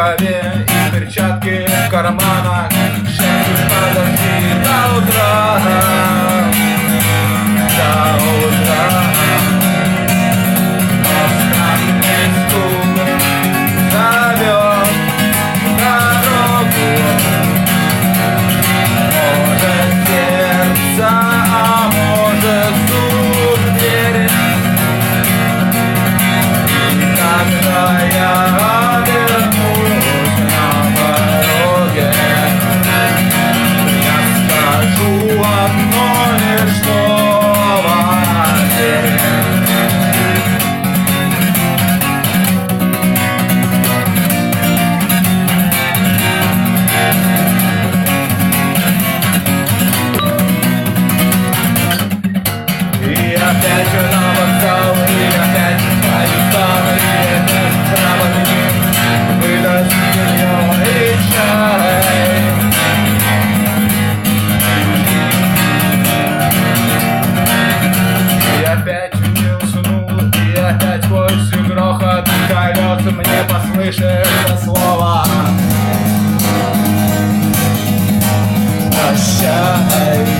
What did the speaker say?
рукаве и перчатки в карманах. Шепчут, подожди до утра, до утра. Но странный стук зовет дорогу. Может сердце, а может стук в двери. И когда я вернусь на пороге, я скажу одно лишь слово тебе. И опять на вокзал, и опять твою старые проводи, выдаст ее и чай. И опять не уснул, и опять сквозь грохот колес мне послышится слово: прощай.